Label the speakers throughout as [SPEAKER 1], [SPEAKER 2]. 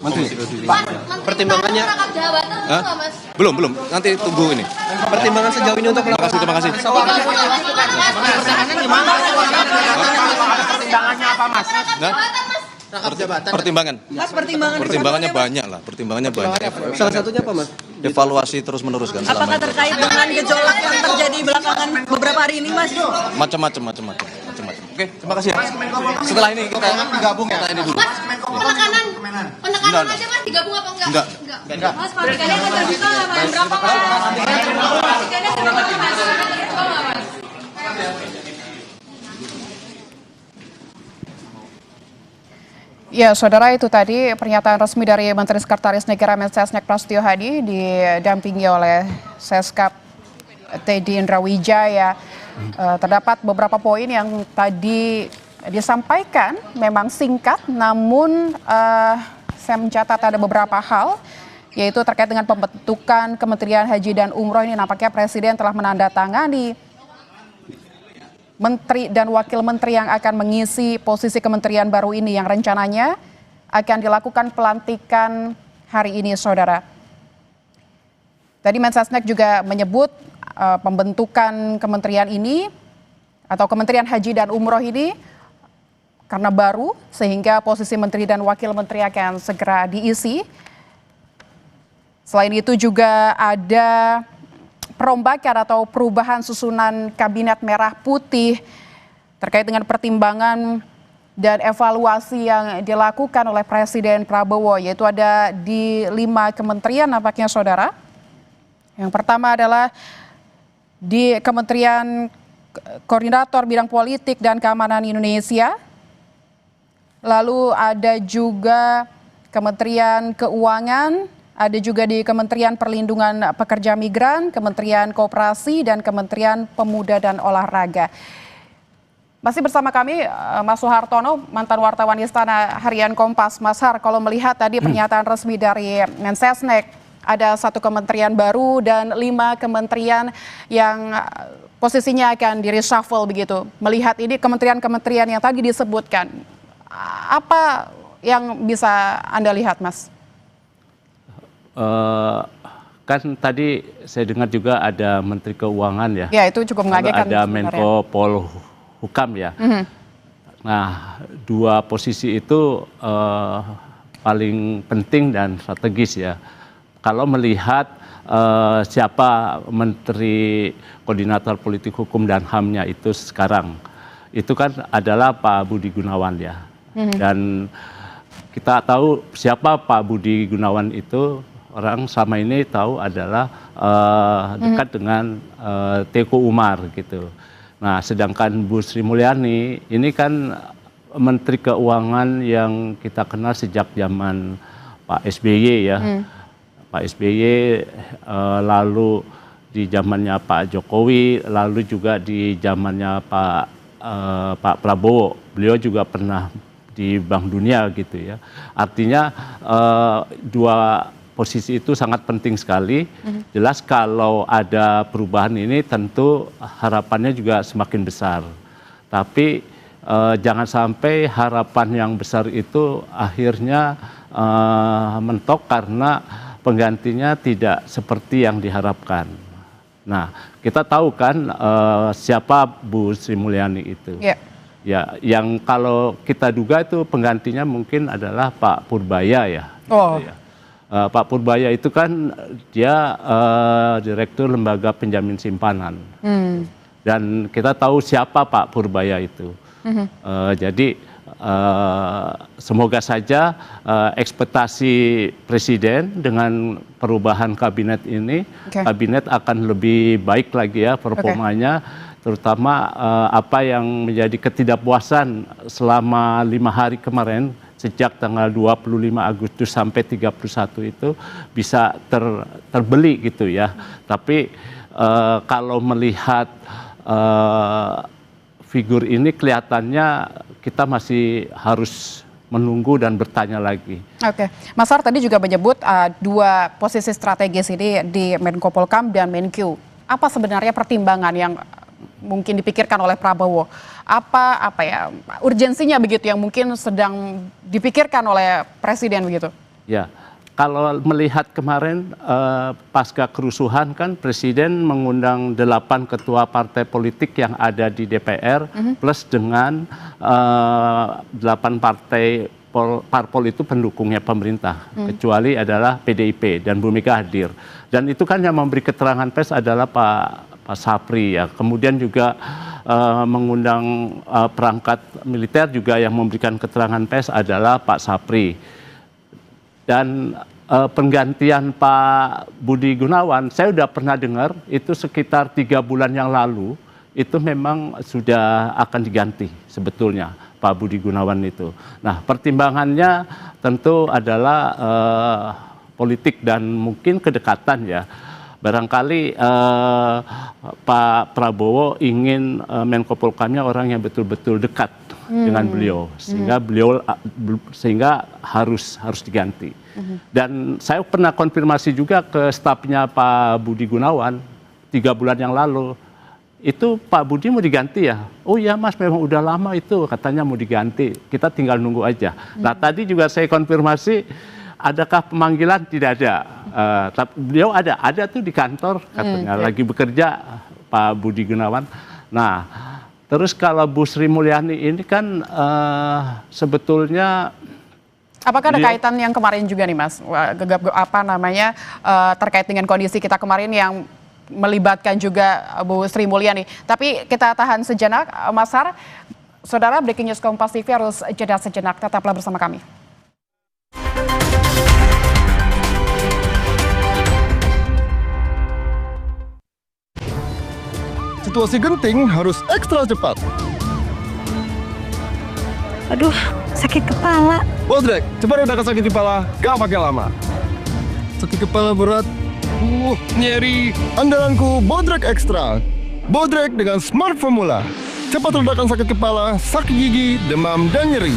[SPEAKER 1] Menteri.
[SPEAKER 2] Pak, pertimbangannya
[SPEAKER 1] Belum. Nanti tunggu ini.
[SPEAKER 2] pertimbangan sejauh ini untuk melakukan
[SPEAKER 1] Terima kasih.
[SPEAKER 3] Pertimbangannya apa, Mas?
[SPEAKER 1] Nah,
[SPEAKER 2] rangkap jabatan.
[SPEAKER 1] pertimbangan.
[SPEAKER 4] Mas,
[SPEAKER 1] Pertimbangannya banyak lah. Pertimbangannya banyak.
[SPEAKER 2] Salah satunya apa, Mas?
[SPEAKER 1] Evaluasi terus menerus kan selama
[SPEAKER 4] apakah
[SPEAKER 1] ini.
[SPEAKER 4] terkait dengan gejolak yang terjadi belakangan beberapa hari ini, Mas?
[SPEAKER 1] Macam-macam. Oke, terima kasih ya. Setelah ini kita gabung ya. Kita ini dulu.
[SPEAKER 5] Penekanan aja Mas, digabung apa enggak?
[SPEAKER 1] Enggak.
[SPEAKER 5] Mas, pelantikannya akan terbuka nggak Mas? Berapa Mas? Pelantikannya terbuka nggak Mas? Terbuka nggak Mas?
[SPEAKER 6] Ya, saudara, itu tadi pernyataan resmi dari Menteri Sekretaris Negara Mensesnek Prasetyo Hadi didampingi oleh Seskap Teddy Indrawijaya. Terdapat beberapa poin yang tadi disampaikan memang singkat, namun saya mencatat ada beberapa hal, yaitu terkait dengan pembentukan Kementerian Haji dan Umroh. Ini nampaknya Presiden telah menandatangani Menteri dan Wakil Menteri yang akan mengisi posisi kementerian baru ini yang rencananya akan dilakukan pelantikan hari ini, saudara. Tadi Mensesnek juga menyebut pembentukan kementerian ini atau Kementerian Haji dan Umroh ini karena baru, sehingga posisi menteri dan wakil menteri akan segera diisi. Selain itu juga ada perombakan atau perubahan susunan Kabinet Merah Putih terkait dengan pertimbangan dan evaluasi yang dilakukan oleh Presiden Prabowo, yaitu ada di 5 kementerian nampaknya, saudara. Yang pertama adalah di Kementerian Koordinator Bidang Politik dan Keamanan Indonesia. Lalu ada juga Kementerian Keuangan, ada juga di Kementerian Perlindungan Pekerja Migran, Kementerian Koperasi, dan Kementerian Pemuda dan Olahraga. Masih bersama kami Mas Suhartono, mantan wartawan Istana Harian Kompas. Mas Har, kalau melihat tadi pernyataan resmi dari Mensesnek, ada 1 kementerian baru dan 5 kementerian yang posisinya akan di-reshuffle begitu. Melihat ini kementerian-kementerian yang tadi disebutkan, apa yang bisa Anda lihat, Mas?
[SPEAKER 3] Kan tadi saya dengar juga ada Menteri Keuangan ya.
[SPEAKER 6] Ya, itu cukup mengagetkan.
[SPEAKER 3] Ada Menko Polhukam ya. Nah, 2 posisi itu paling penting dan strategis ya. Kalau melihat siapa Menteri Koordinator Politik Hukum dan HAM-nya itu sekarang, itu kan adalah Pak Budi Gunawan ya. Dan kita tahu siapa Pak Budi Gunawan itu, orang selama ini tahu adalah dekat dengan Teuku Umar gitu. Nah, sedangkan Bu Sri Mulyani ini kan Menteri Keuangan yang kita kenal sejak zaman Pak SBY ya. Pak SBY, lalu di zamannya Pak Jokowi, lalu juga di zamannya Pak Prabowo. Beliau juga pernah di Bank Dunia gitu ya. Artinya 2 posisi itu sangat penting sekali. Jelas kalau ada perubahan ini tentu harapannya juga semakin besar. Tapi jangan sampai harapan yang besar itu akhirnya mentok karena penggantinya tidak seperti yang diharapkan. Nah, kita tahu kan siapa Bu Sri Mulyani itu. Ya, yang kalau kita duga itu penggantinya mungkin adalah Pak Purbaya ya. Gitu ya. Pak Purbaya itu kan dia Direktur Lembaga Penjamin Simpanan. Dan kita tahu siapa Pak Purbaya itu. Jadi semoga saja ekspektasi Presiden dengan perubahan kabinet ini, kabinet akan lebih baik lagi ya performanya, terutama apa yang menjadi ketidakpuasan selama 5 hari kemarin, sejak tanggal 25 Agustus sampai 31 itu bisa terbeli gitu ya. Tapi kalau melihat figur ini kelihatannya kita masih harus menunggu dan bertanya lagi.
[SPEAKER 6] Oke, Mas Har tadi juga menyebut 2 posisi strategis ini di Menko Polhukam dan Menkyu. Apa sebenarnya pertimbangan yang mungkin dipikirkan oleh Prabowo? Apa ya urgensinya begitu yang mungkin sedang dipikirkan oleh Presiden begitu?
[SPEAKER 3] Ya, kalau melihat kemarin pasca kerusuhan kan Presiden mengundang 8 ketua partai politik yang ada di DPR plus dengan 8 partai parpol itu pendukungnya pemerintah, kecuali adalah PDIP dan Bu Mega hadir. Dan itu kan yang memberi keterangan pers adalah Pak Sapri ya. Kemudian juga mengundang perangkat militer juga yang memberikan keterangan pers adalah Pak Sapri. Dan penggantian Pak Budi Gunawan, saya sudah pernah dengar itu sekitar 3 bulan yang lalu itu memang sudah akan diganti sebetulnya Pak Budi Gunawan itu. Nah, pertimbangannya tentu adalah politik dan mungkin kedekatan ya. Barangkali Pak Prabowo ingin Menko Polhukamnya orang yang betul-betul dekat dengan beliau, sehingga harus diganti. Dan saya pernah konfirmasi juga ke stafnya Pak Budi Gunawan 3 bulan yang lalu. Itu Pak Budi mau diganti ya? Oh iya Mas, memang udah lama itu katanya mau diganti. Kita tinggal nunggu aja. Nah tadi juga saya konfirmasi, adakah pemanggilan? Tidak ada. Tapi beliau ada tuh di kantor katanya lagi bekerja Pak Budi Gunawan. Nah terus kalau Bu Sri Mulyani ini kan sebetulnya
[SPEAKER 6] apakah ada kaitan yang kemarin juga nih Mas, terkait dengan kondisi kita kemarin yang melibatkan juga Bu Sri Mulyani. Tapi kita tahan sejenak, Mas Har. Saudara, Breaking News Kompas TV harus jeda sejenak. Tetaplah bersama kami.
[SPEAKER 7] Situasi genting harus ekstra cepat.
[SPEAKER 8] Aduh, sakit kepala.
[SPEAKER 7] Bodrek, cepat redakan sakit kepala, gak pakai lama. Sakit kepala berat, nyeri. Andalanku Bodrek Extra. Bodrek dengan Smart Formula. Cepat redakan sakit kepala, sakit gigi, demam, dan nyeri.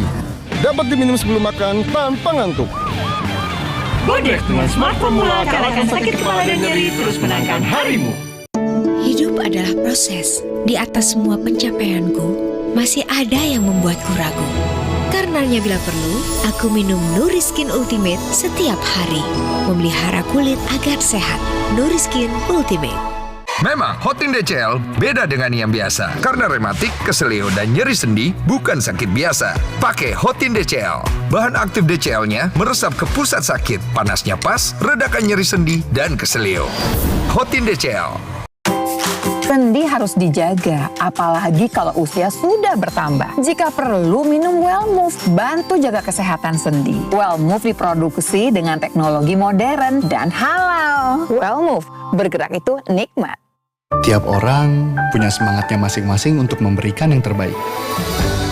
[SPEAKER 7] Dapat diminum sebelum makan tanpa ngantuk.
[SPEAKER 8] Bodrek dengan Smart Formula kalahkan sakit kepala dan nyeri, terus menangkan harimu.
[SPEAKER 9] Hidup adalah proses. Di atas semua pencapaianku, masih ada yang membuatku ragu. Karenanya bila perlu, aku minum Nuriskin Ultimate setiap hari. Memelihara kulit agar sehat. Nuriskin Ultimate.
[SPEAKER 10] Memang Hotin DCL beda dengan yang biasa. Karena rematik, keselio, dan nyeri sendi bukan sakit biasa. Pakai Hotin DCL. Bahan aktif DCL-nya meresap ke pusat sakit. Panasnya pas, redakan nyeri sendi dan keselio. Hotin DCL.
[SPEAKER 11] Sendi harus dijaga, apalagi kalau usia sudah bertambah. Jika perlu, minum Wellmove, bantu jaga kesehatan sendi. Wellmove diproduksi dengan teknologi modern dan halal. Wellmove, bergerak itu nikmat.
[SPEAKER 12] Tiap orang punya semangatnya masing-masing untuk memberikan yang terbaik.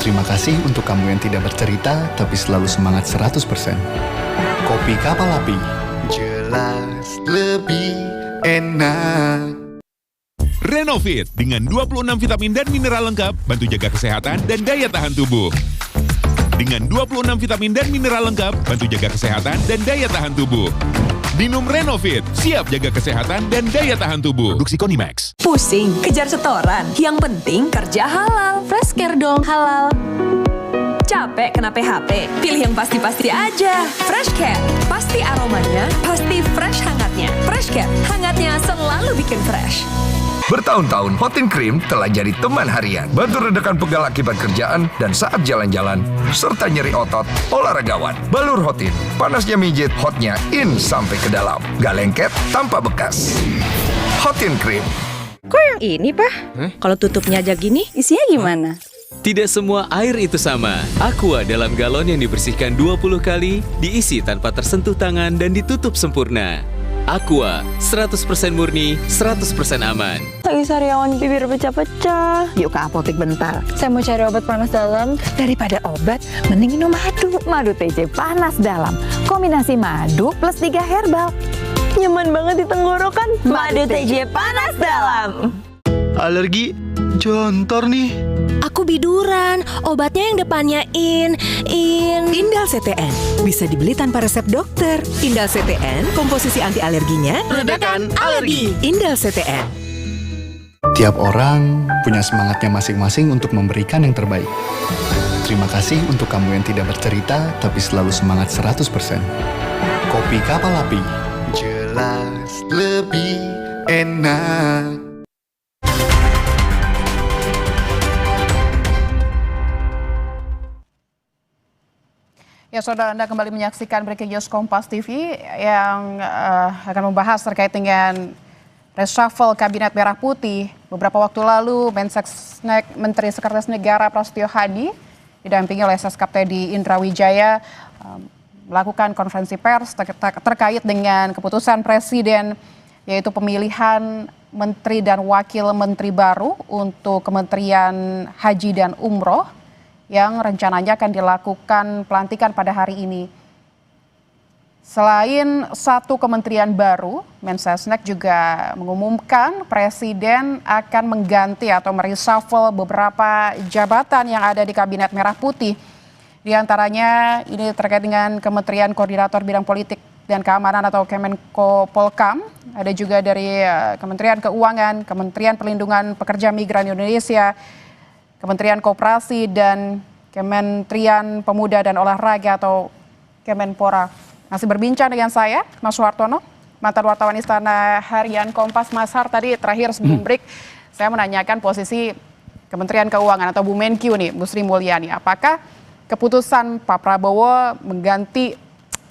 [SPEAKER 12] Terima kasih untuk kamu yang tidak bercerita, tapi selalu semangat 100%. Kopi Kapal Api. Jelas lebih enak.
[SPEAKER 13] Renovit dengan 26 vitamin dan mineral lengkap, bantu jaga kesehatan dan daya tahan tubuh. Dengan 26 vitamin dan mineral lengkap, bantu jaga kesehatan dan daya tahan tubuh. Minum Renovit, siap jaga kesehatan dan daya tahan tubuh. Produksi Konimax.
[SPEAKER 4] Pusing, kejar setoran. Yang penting kerja halal. Freshcare dong, halal. Capek kena PHP? Pilih yang pasti-pasti aja. Freshcare, pasti aromanya, pasti fresh hangatnya. Freshcare, hangatnya selalu bikin fresh.
[SPEAKER 10] Bertahun-tahun, Hotin Cream telah jadi teman harian. Bantu redakan pegal akibat kerjaan dan saat jalan-jalan, serta nyeri otot, olahragawan. Balur Hotin, panasnya mijit, hotnya in sampai ke dalam. Gak lengket, tanpa bekas. Hotin Cream.
[SPEAKER 8] Kok yang ini, Pak? Kalau tutupnya aja gini, isinya gimana?
[SPEAKER 14] Tidak semua air itu sama. Aqua dalam galon yang dibersihkan 20 kali, diisi tanpa tersentuh tangan dan ditutup sempurna. Aqua, 100% murni, 100% aman.
[SPEAKER 8] Lagi sariawan bibir pecah-pecah.
[SPEAKER 11] Yuk ke apotek bentar. Saya mau cari obat panas dalam. Daripada obat, mending minum madu. Madu TJ panas dalam. Kombinasi madu plus 3 herbal.
[SPEAKER 8] Nyaman banget di tenggorokan. Madu TJ panas dalam.
[SPEAKER 12] Alergi, jontor nih.
[SPEAKER 9] Aku biduran, obatnya yang depannya
[SPEAKER 15] Indal CTN, bisa dibeli tanpa resep dokter. Indal CTN, komposisi anti alerginya
[SPEAKER 9] redakan alergi.
[SPEAKER 15] Indal CTN.
[SPEAKER 12] Tiap orang punya semangatnya masing-masing untuk memberikan yang terbaik. Terima kasih untuk kamu yang tidak bercerita, tapi selalu semangat 100%. Kopi Kapal Api. Jelas lebih enak.
[SPEAKER 6] Ya, saudara, Anda kembali menyaksikan Breaking News Kompas TV yang akan membahas terkait dengan reshuffle Kabinet Merah Putih. Beberapa waktu lalu, Mensesnek Menteri Sekretaris Negara Prasetyo Hadi didampingi oleh Seskap Teddy Indra Wijaya melakukan konferensi pers terkait dengan keputusan Presiden, yaitu pemilihan Menteri dan Wakil Menteri baru untuk Kementerian Haji dan Umroh yang rencananya akan dilakukan pelantikan pada hari ini. Selain satu kementerian baru, Mensesnek juga mengumumkan Presiden akan mengganti atau mereshuffle beberapa jabatan yang ada di Kabinet Merah Putih. Di antaranya ini terkait dengan Kementerian Koordinator Bidang Politik dan Keamanan atau Kemenko Polkam. Ada juga dari Kementerian Keuangan, Kementerian Perlindungan Pekerja Migran Indonesia, Kementerian Koperasi, dan Kementerian Pemuda dan Olahraga atau Kemenpora. Masih berbincang dengan saya, Mas Wartono, mantan wartawan Istana Harian Kompas. Mas Har, tadi terakhir sebelum break, saya menanyakan posisi Kementerian Keuangan atau Bu Menkyu nih, Bu Sri Mulyani. Apakah keputusan Pak Prabowo mengganti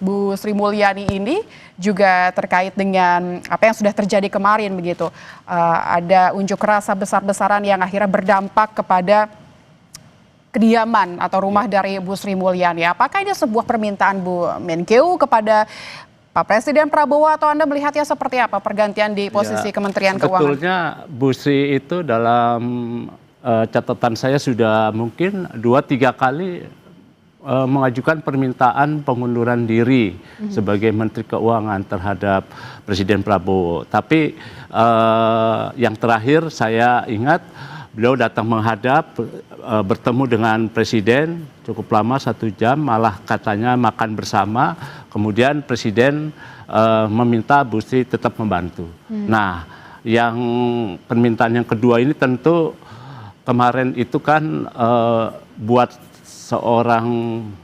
[SPEAKER 6] Bu Sri Mulyani ini juga terkait dengan apa yang sudah terjadi kemarin begitu? Ada unjuk rasa besar-besaran yang akhirnya berdampak kepada kediaman atau rumah dari Bu Sri Mulyani. Apakah ini sebuah permintaan Bu Menkyu kepada Pak Presiden Prabowo atau Anda melihatnya seperti apa pergantian di posisi Kementerian Keuangan?
[SPEAKER 3] Sebetulnya Bu Sri itu dalam catatan saya sudah mungkin 2-3 kali mengajukan permintaan pengunduran diri sebagai Menteri Keuangan terhadap Presiden Prabowo. Tapi yang terakhir saya ingat beliau datang menghadap, bertemu dengan Presiden cukup lama 1 jam, malah katanya makan bersama. Kemudian Presiden meminta Bu Sri tetap membantu. Nah, yang permintaan yang kedua ini tentu kemarin itu kan buat seorang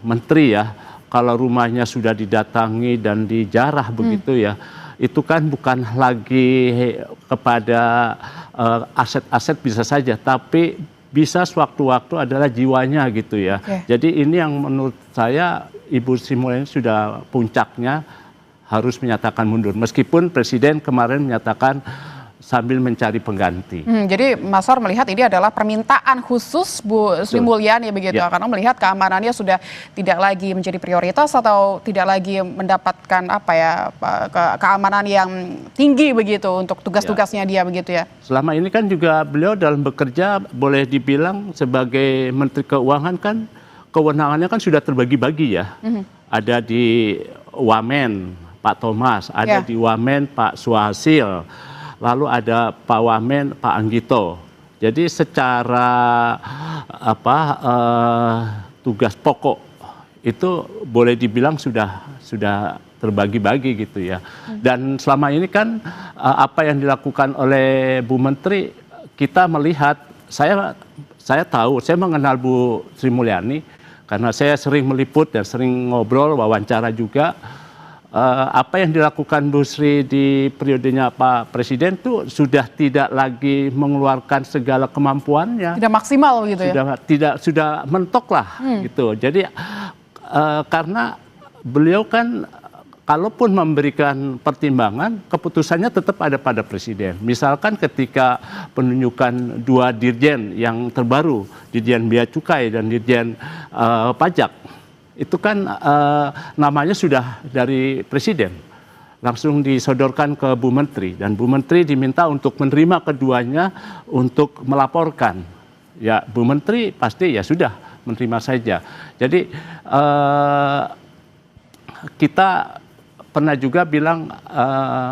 [SPEAKER 3] menteri ya, kalau rumahnya sudah didatangi dan dijarah begitu ya, itu kan bukan lagi kepada aset-aset bisa saja, tapi bisa sewaktu-waktu adalah jiwanya gitu ya. Jadi ini yang menurut saya Ibu Sri Mulyani sudah puncaknya harus menyatakan mundur. Meskipun Presiden kemarin menyatakan sambil mencari pengganti.
[SPEAKER 6] Jadi Mas Har melihat ini adalah permintaan khusus Bu Sri Mulyani begitu, karena melihat keamanannya sudah tidak lagi menjadi prioritas atau tidak lagi mendapatkan keamanan yang tinggi begitu untuk tugas-tugasnya dia begitu ya.
[SPEAKER 3] Selama ini kan juga beliau dalam bekerja boleh dibilang sebagai Menteri Keuangan kan kewenangannya kan sudah terbagi-bagi ya. Ada di Wamen Pak Thomas, ada di Wamen Pak Suhasil, lalu ada Pak Wamen, Pak Anggito. Jadi secara tugas pokok itu boleh dibilang sudah terbagi-bagi gitu ya. Dan selama ini kan apa yang dilakukan oleh Bu Menteri, kita melihat, saya tahu, saya mengenal Bu Sri Mulyani karena saya sering meliput dan sering ngobrol, wawancara juga. Apa yang dilakukan Bu Sri di periodenya Pak Presiden itu sudah tidak lagi mengeluarkan segala kemampuannya.
[SPEAKER 6] Tidak maksimal gitu ya?
[SPEAKER 3] Sudah mentok lah gitu. Jadi karena beliau kan kalaupun memberikan pertimbangan, keputusannya tetap ada pada Presiden. Misalkan ketika penunjukan 2 dirjen yang terbaru, Dirjen Bea Cukai dan Dirjen Pajak, itu kan namanya sudah dari Presiden, langsung disodorkan ke Bu Menteri, dan Bu Menteri diminta untuk menerima keduanya untuk melaporkan. Ya Bu Menteri pasti ya sudah menerima saja. Jadi kita pernah juga bilang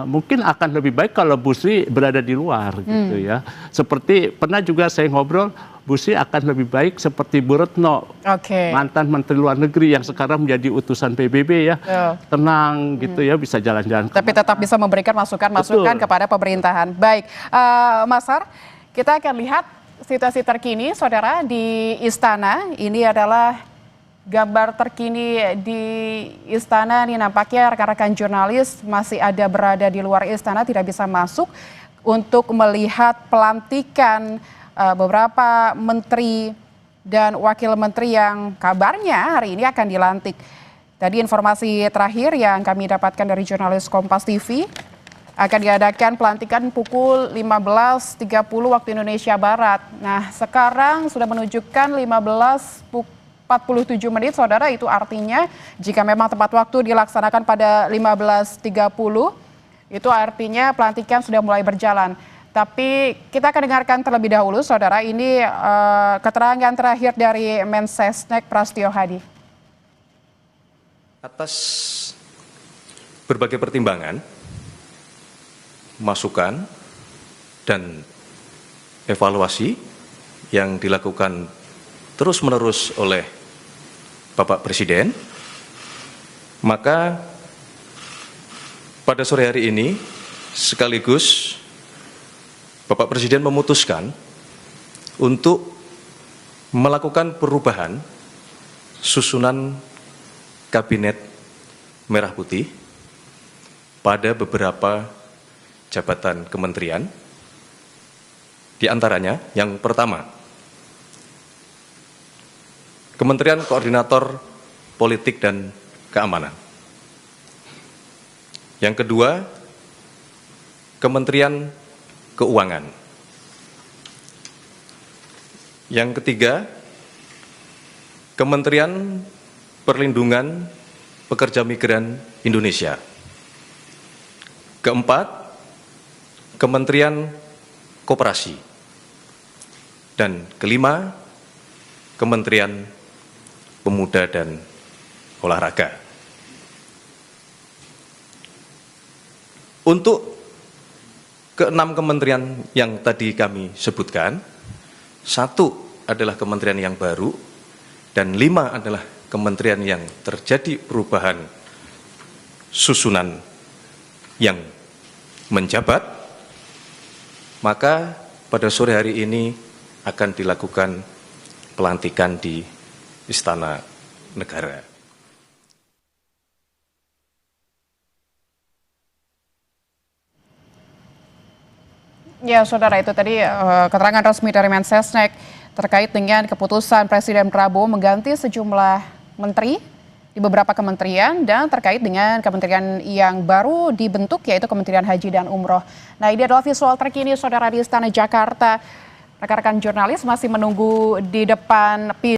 [SPEAKER 3] mungkin akan lebih baik kalau Bu Sri berada di luar gitu ya. Seperti pernah juga saya ngobrol, Bu Sri akan lebih baik seperti Bu Retno, mantan Menteri Luar Negeri yang sekarang menjadi utusan PBB ya, tenang gitu ya, bisa jalan-jalan.
[SPEAKER 6] Tapi tetap bisa memberikan masukan-masukan kepada pemerintahan. Baik, Mas Har, kita akan lihat situasi terkini, saudara, di Istana. Ini adalah gambar terkini di istana nih, nampaknya rekan-rekan jurnalis masih ada berada di luar istana, tidak bisa masuk untuk melihat pelantikan beberapa menteri dan wakil menteri yang kabarnya hari ini akan dilantik. Tadi informasi terakhir yang kami dapatkan dari jurnalis Kompas TV, akan diadakan pelantikan pukul 15.30 waktu Indonesia Barat. Nah, sekarang sudah menunjukkan 15.47 menit, saudara. Itu artinya jika memang tepat waktu dilaksanakan pada 15.30, itu artinya pelantikan sudah mulai berjalan. Tapi kita akan dengarkan terlebih dahulu, saudara. Ini keterangan terakhir dari Mensesnek Prasetyo Hadi.
[SPEAKER 16] Atas berbagai pertimbangan, masukan, dan evaluasi yang dilakukan terus-menerus oleh Bapak Presiden, maka pada sore hari ini sekaligus Bapak Presiden memutuskan untuk melakukan perubahan susunan Kabinet Merah Putih pada beberapa jabatan kementerian. Di antaranya, yang pertama, Kementerian Koordinator Politik dan Keamanan. Yang kedua, Kementerian Keuangan. Yang ketiga, Kementerian Perlindungan Pekerja Migran Indonesia. Keempat, Kementerian Koperasi. Dan kelima, Kementerian Pemuda dan Olahraga. Untuk keenam kementerian yang tadi kami sebutkan, satu adalah kementerian yang baru, dan 5 adalah kementerian yang terjadi perubahan susunan yang menjabat, maka pada sore hari ini akan dilakukan pelantikan di Istana Negara.
[SPEAKER 6] Ya, saudara, itu tadi keterangan resmi dari Mensesnek terkait dengan keputusan Presiden Prabowo mengganti sejumlah menteri di beberapa kementerian dan terkait dengan kementerian yang baru dibentuk, yaitu Kementerian Haji dan Umroh. Nah, ini adalah visual terkini, saudara, di Istana Jakarta. Rekan-rekan jurnalis masih menunggu di depan